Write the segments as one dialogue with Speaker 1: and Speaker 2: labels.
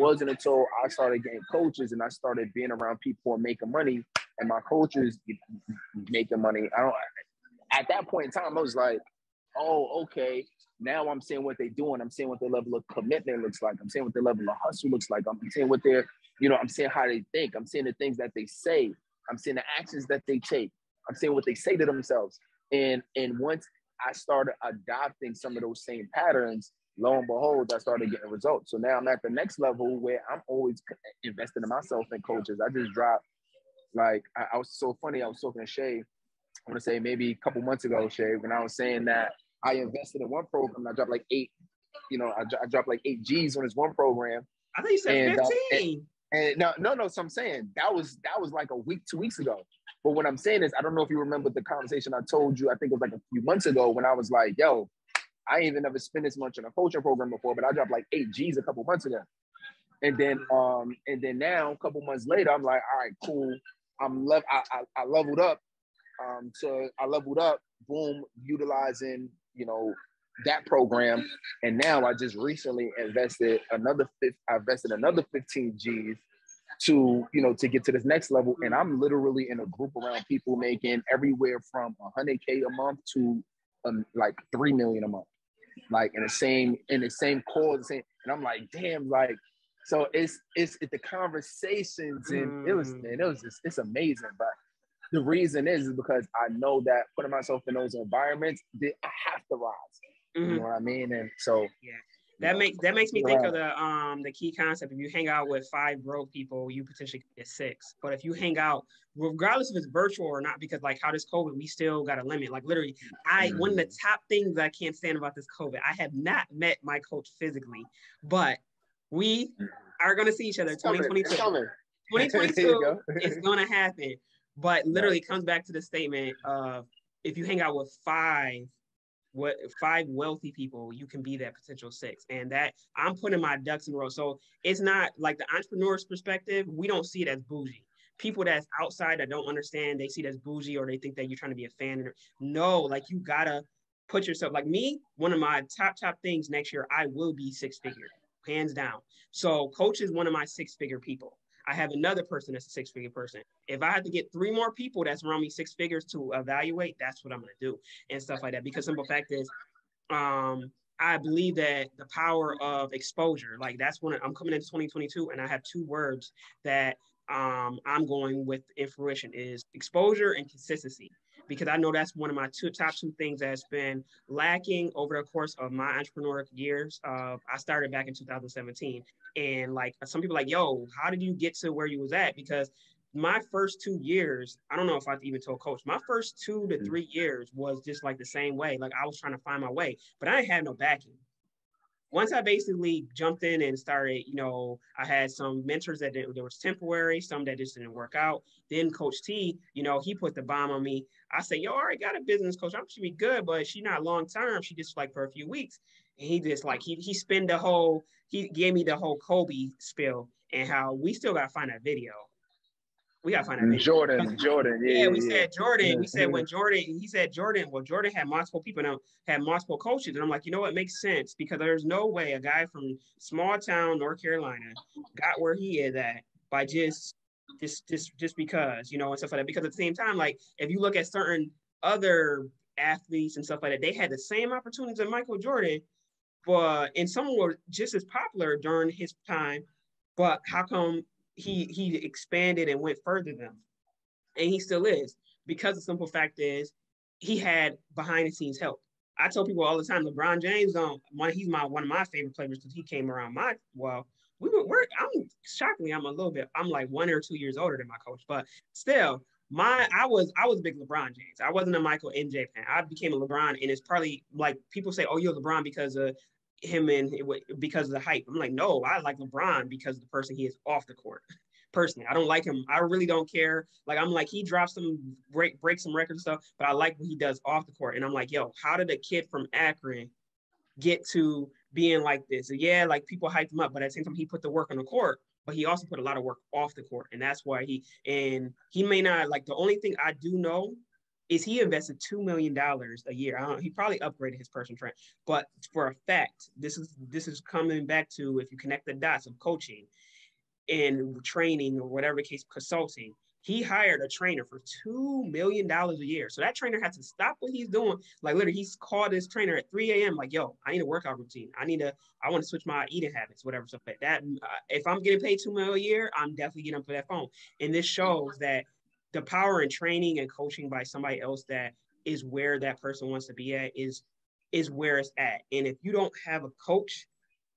Speaker 1: wasn't until I started getting coaches and I started being around people and making money, and my coaches making money. At that point in time, I was like, oh, okay. Now I'm seeing what they're doing. I'm seeing what their level of commitment looks like. I'm seeing what their level of hustle looks like. I'm seeing what they're, I'm seeing how they think. I'm seeing the things that they say. I'm seeing the actions that they take. I'm seeing what they say to themselves. And once I started adopting some of those same patterns, lo and behold, I started getting results. So now I'm at the next level where I'm always investing in myself and coaches. I just dropped, I was so funny. I was talking to Shay, I want to say maybe a couple months ago, Shay, when I was saying that I invested in one program, I dropped like eight, I dropped like 8 G's on this one program.
Speaker 2: I think you said 15.
Speaker 1: And no. So I'm saying that was like a week, 2 weeks ago. But what I'm saying is, I don't know if you remember the conversation I told you, I think it was like a few months ago when I was like, yo, I ain't even never spent this much on a coaching program before, but I dropped like 8 G's a couple months ago. And then now, a couple months later, I'm like, all right, cool. I leveled up. So I leveled up, boom, utilizing, that program. And now I just recently invested another 15 G's to get to this next level. And I'm literally in a group around people making everywhere from 100K a month to like 3 million a month, like in the same cause. And I'm like, damn, like, so it's the conversations, and it's amazing. But the reason is because I know that putting myself in those environments, I have to rise. You know what I mean? And so
Speaker 2: that makes me think of the key concept. If you hang out with 5 broke people, you potentially get 6. But if you hang out, regardless if it's virtual or not, because like how this COVID, we still got a limit. Like literally, one of the top things I can't stand about this COVID, I have not met my coach physically, but we are going to see each other 2022. 2022 is going to happen. But literally it comes back to the statement of if you hang out with 5 wealthy people, you can be that potential 6. And that I'm putting my ducks in a row. So it's not like the entrepreneur's perspective. We don't see it as bougie. People that's outside that don't understand, they see it as bougie, or they think that you're trying to be a fan. No, like you gotta put yourself, like me, one of my top things next year, I will be 6-figure, hands down. So coach is one of my 6-figure people. I have another person that's a 6-figure person. If I had to get 3 more people that's around me 6 figures to evaluate, that's what I'm going to do and stuff like that. Because simple fact is, I believe that the power of exposure, like that's when I'm coming into 2022, and I have 2 words that I'm going with in fruition is exposure and consistency. Because I know that's one of my top two things that's been lacking over the course of my entrepreneurial years. I started back in 2017, and like some people are like, yo, how did you get to where you was at? Because my first 2 years, I don't know if I even told coach, my first 2 to 3 years was just like the same way. Like I was trying to find my way, but I didn't have no backing. Once I basically jumped in and started, I had some mentors that was temporary, some that just didn't work out. Then Coach T, he put the bomb on me. I said, yo, I already got a business coach. I'm should be good, but she's not long term. She just like for a few weeks. And he just like, he gave me the whole Kobe spill and how we still got to find that video. We got to find that video.
Speaker 1: Jordan.
Speaker 2: Yeah, we said Jordan. We said when Jordan, he said Jordan. Well, Jordan had multiple people now, had multiple coaches. And I'm like, it makes sense because there's no way a guy from small town, North Carolina, got where he is at by just because, and stuff like that. Because at the same time, like if you look at certain other athletes and stuff like that, they had the same opportunities as Michael Jordan, and some were just as popular during his time. But how come he expanded and went further than them? And he still is, because the simple fact is he had behind the scenes help. I tell people all the time, LeBron James, he's one of my favorite players because he came around I'm like 1 or 2 years older than my coach, but still I was a big LeBron James. I wasn't a Michael MJ fan. I became a LeBron, and it's probably like people say, oh, you're LeBron because of him and because of the hype. I'm like, no, I like LeBron because of the person he is off the court. Personally, I don't like him. I really don't care. Like, I'm like, he drops some break some records and stuff, but I like what he does off the court. And I'm like, yo, how did a kid from Akron get to being like this? So, yeah, like people hyped him up, but at the same time, he put the work on the court, but he also put a lot of work off the court. And that's why he may not, like, the only thing I do know is he invested $2 million a year. I don't know, he probably upgraded his personal trainer, but for a fact, this is coming back to, if you connect the dots of coaching and training or whatever the case, consulting, he hired a trainer for $2 million a year. So that trainer had to stop what he's doing. Like literally, he's called his trainer at 3 a.m. Like, yo, I need a workout routine. I want to switch my eating habits, whatever. So that if I'm getting paid $2 million a year, I'm definitely getting up for that phone. And this shows that the power in training and coaching by somebody else that is where that person wants to be at is where it's at. And if you don't have a coach,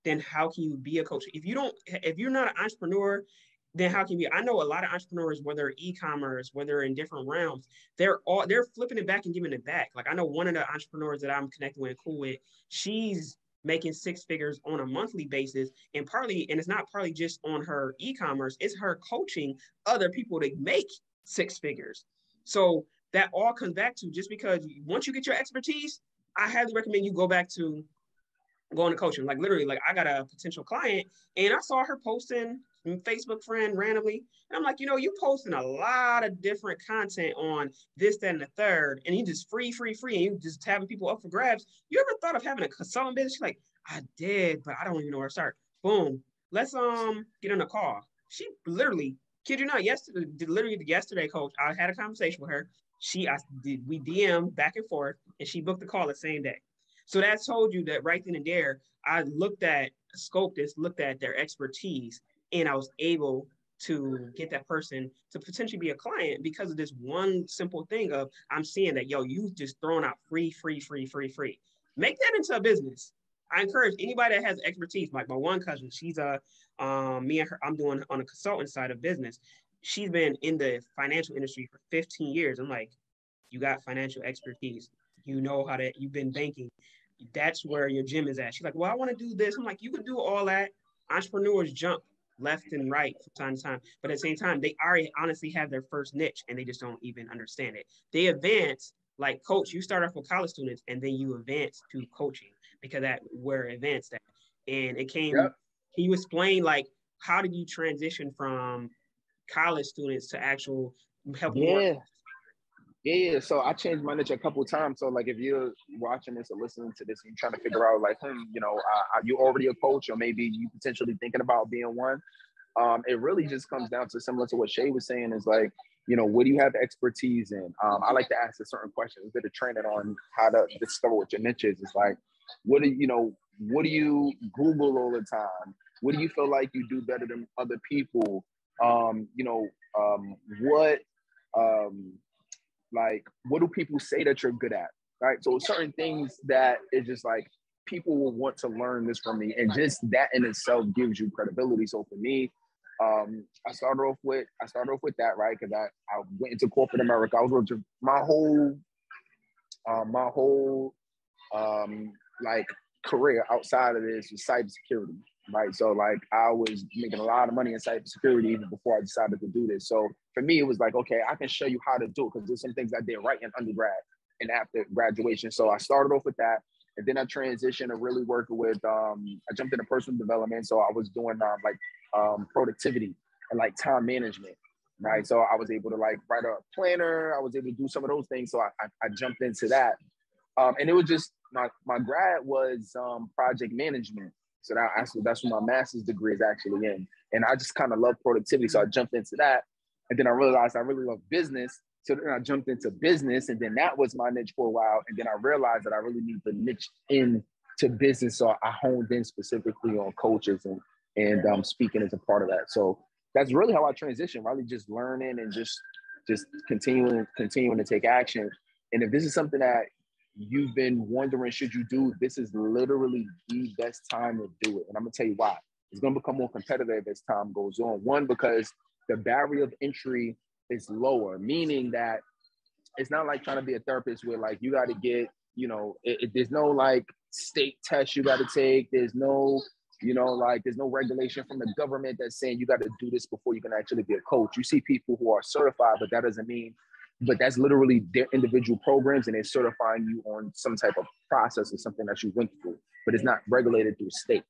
Speaker 2: then how can you be a coach? If you're not an entrepreneur, then how can you be? I know a lot of entrepreneurs, whether e-commerce, whether in different realms, they're flipping it back and giving it back. Like I know one of the entrepreneurs that I'm connected with and cool with, she's making 6 figures on a monthly basis. And it's not partly just on her e-commerce, it's her coaching other people to make 6 figures. So that all comes back to, just because once you get your expertise, I highly recommend you go back to going to coaching. Like literally, like I got a potential client and I saw her posting Facebook friend randomly. And I'm like, you posting a lot of different content on this, that, and the third, and you just free, and you just having people up for grabs. You ever thought of having a consulting business? She's like, I did, but I don't even know where to start. Boom. Let's get on a call. She literally, kid you not, yesterday, coach, I had a conversation with her. We DM back and forth, and she booked the call the same day. So that told you that right then and there, I looked at their expertise, and I was able to get that person to potentially be a client because of this one simple thing of, I'm seeing that, you just throwing out free. Make that into a business. I encourage anybody that has expertise. Like my one cousin, she's me and her, I'm doing on a consultant side of business. She's been in the financial industry for 15 years. I'm like, you got financial expertise. You've been banking. That's where your gym is at. She's like, well, I want to do this. I'm like, you can do all that. Entrepreneurs jump left and right from time to time. But at the same time, they already honestly have their first niche and they just don't even understand it. They advance, like coach, you start off with college students and then you advance to coaching because that where advanced at. And it came, Can you explain like, how did you transition from college students to actual helping more?
Speaker 1: Yeah. So I changed my niche a couple of times. So like if you're watching this or listening to this and you're trying to figure out like, you already a coach or maybe you potentially thinking about being one. It really just comes down to similar to what Shay was saying is like, what do you have expertise in? I like to ask a certain question, a bit of training on how to discover what your niche is. It's like, what do you Google all the time? What do you feel like you do better than other people? What do people say that you're good at? Right. So certain things that it's just like people will want to learn this from me. And just that in itself gives you credibility. So for me, I started off with that, right? Because I went into corporate America. I was working my whole career outside of this was cybersecurity, right? So like I was making a lot of money in cybersecurity even before I decided to do this. So for me, it was like, okay, I can show you how to do it because there's some things I did right in undergrad and after graduation. So I started off with that. And then I transitioned to really working with, I jumped into personal development. So I was doing productivity and like time management, right? So I was able to like write a planner. I was able to do some of those things. So I jumped into that. And it was just, my grad was project management. So that's what my master's degree is actually in. And I just kind of love productivity. So I jumped into that. And then I realized I really love business. So then I jumped into business, and then that was my niche for a while. And then I realized that I really need to niche into business. So I honed in specifically on coaches and speaking as a part of that. So that's really how I transitioned, really just learning and just continuing to take action. And if this is something that you've been wondering, should you do, this is literally the best time to do it. And I'm gonna tell you why. It's gonna become more competitive as time goes on. One, because the barrier of entry is lower, meaning that it's not like trying to be a therapist where like you got to get, there's no like state test you got to take. There's no, there's no regulation from the government that's saying you got to do this before you can actually be a coach. You see people who are certified, but that doesn't mean, but that's literally their individual programs and they're certifying you on some type of process or something that you went through, but it's not regulated through state.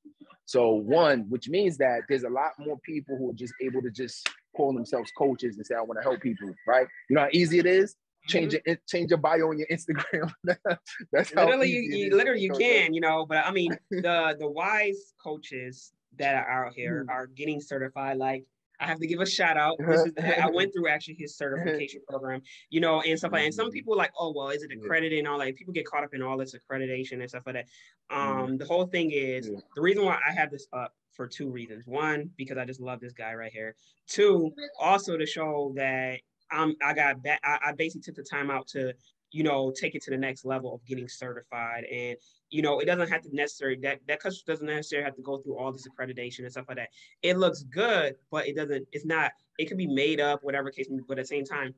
Speaker 1: So one, which means that there's a lot more people who are just able to just call themselves coaches and say, I want to help people, right? You know how easy it is? change your bio on your Instagram. That's
Speaker 2: literally
Speaker 1: how
Speaker 2: you can, you know. But I mean, the wise coaches that are out here are getting certified. Like, I have to give a shout out. I went through actually his certification program, you know, and stuff like that. And some people like, oh, well, is it accredited and all that? People get caught up in all this accreditation and stuff like that. The whole thing is the reason why I have this up for two reasons. One, because I just love this guy right here. Two, also to show that I basically took the time out to, you know, take it to the next level of getting certified. And, you know, it doesn't have to necessarily, that coach doesn't necessarily have to go through all this accreditation and stuff like that. It looks good, but it can be made up, whatever case, but at the same time,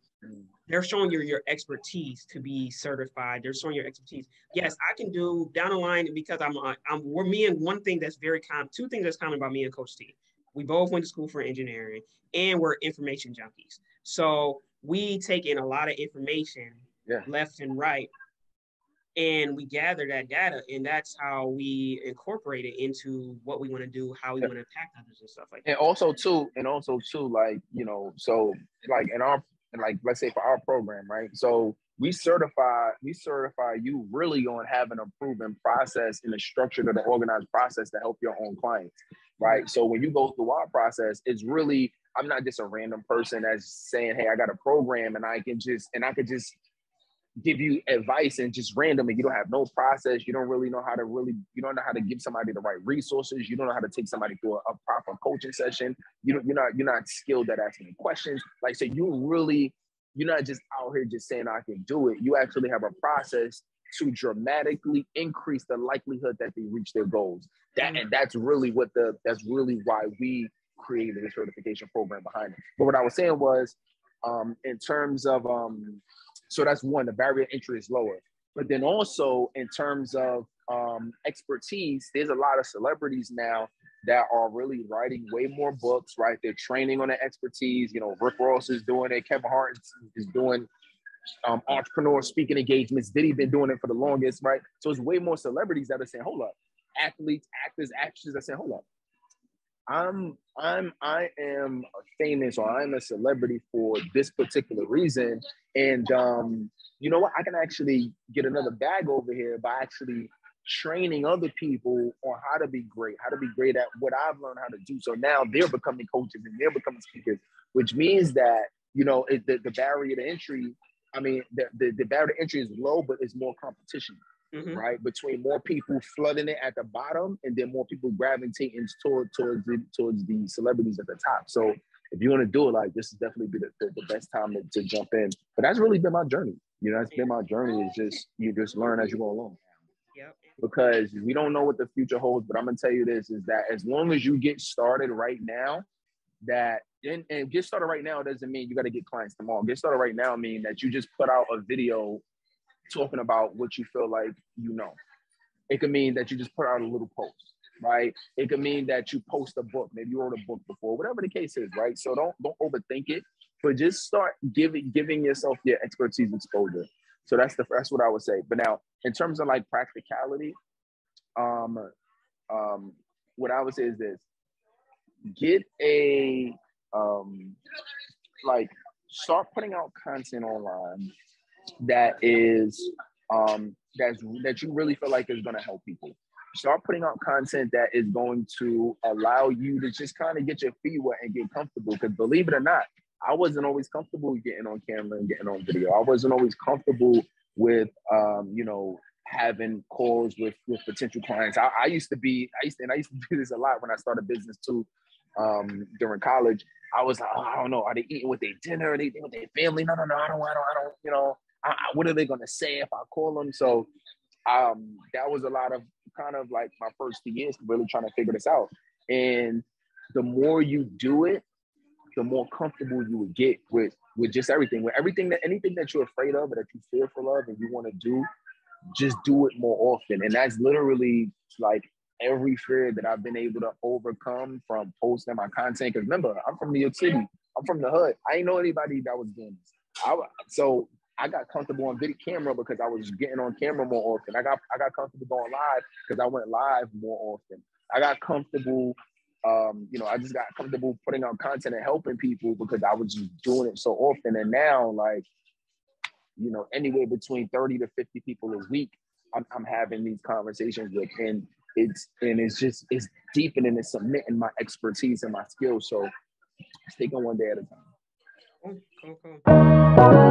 Speaker 2: they're showing your expertise to be certified. They're showing your expertise. Yes, I can do down the line because we're me and one thing that's very common, two things that's common about me and Coach T. We both went to school for engineering and we're information junkies. So we take in a lot of information left and right, and we gather that data, and that's how we incorporate it into what we want to do, how we want to impact others and stuff like that.
Speaker 1: And also too, like, you know, so like like let's say for our program, right? So we certify you really on having a proven process and a structured and organized process to help your own clients, right? So when you go through our process, it's really, I'm not just a random person that's saying, hey, I got a program and I could just give you advice and just random, and you don't have no process. You don't really know how to you don't know how to give somebody the right resources. You don't know how to take somebody through a proper coaching session. You're not skilled at asking questions. Like, so you're not just out here just saying I can do it. You actually have a process to dramatically increase the likelihood that they reach their goals. And that's really why we created a certification program behind it. But what I was saying was, in terms of so that's one, the barrier of entry is lower. But then also in terms of expertise, there's a lot of celebrities now that are really writing way more books, right? They're training on their expertise. You know, Rick Ross is doing it. Kevin Hart is doing entrepreneur speaking engagements. Diddy been doing it for the longest, right? So it's way more celebrities that are saying, hold up. Athletes, actors, actresses that saying, hold up. I am famous, or I'm a celebrity for this particular reason. And you know what? I can actually get another bag over here by actually training other people on how to be great at what I've learned how to do. So now they're becoming coaches and they're becoming speakers, which means that, you know, the barrier to entry, I mean, the barrier to entry is low, but it's more competition. Right, between more people flooding it at the bottom and then more people gravitating towards the celebrities at the top. So if you want to do it, like, this is definitely be the best time to jump in. But that's really been my journey. You know, that's been my journey. Is just you just learn as you go along.
Speaker 2: Yep.
Speaker 1: Because we don't know what the future holds. But I'm gonna tell you this: is that as long as you get started right now, and get started right now doesn't mean you got to get clients tomorrow. Get started right now mean that you just put out a video talking about what you feel like you know. It could mean that you just put out a little post, right? It could mean that you post a book. Maybe you wrote a book before, whatever the case is, right? So don't overthink it, but just start giving yourself your expertise exposure. So that's what I would say. But now, in terms of like practicality, what I would say is this: get a start putting out content online that is that you really feel like is going to help people. Start putting out content that is going to allow you to just kind of get your feet wet and get comfortable. Because believe it or not, I wasn't always comfortable getting on camera and getting on video. I wasn't always comfortable with you know, having calls with potential clients. I used to do this a lot when I started business too. During college, I was like, oh, I don't know, are they eating with their dinner? Are they eating with their family? No, I don't, you know. What are they going to say if I call them? So that was a lot of kind of like my first 2 years really trying to figure this out. And the more you do it, the more comfortable you would get with just everything. With anything that you're afraid of or that you're fearful of and you want to do, just do it more often. And that's literally like every fear that I've been able to overcome from posting my content. Because remember, I'm from New York City. I'm from the hood. I ain't know anybody that was doing this. So I got comfortable on video camera because I was getting on camera more often. I got comfortable going live because I went live more often. I got comfortable, you know, I just got comfortable putting out content and helping people because I was just doing it so often. And now, like, you know, anywhere between 30 to 50 people a week. I'm having these conversations with, and it's deepening and cementing my expertise and my skills. So it's taking one day at a time.
Speaker 2: Cool.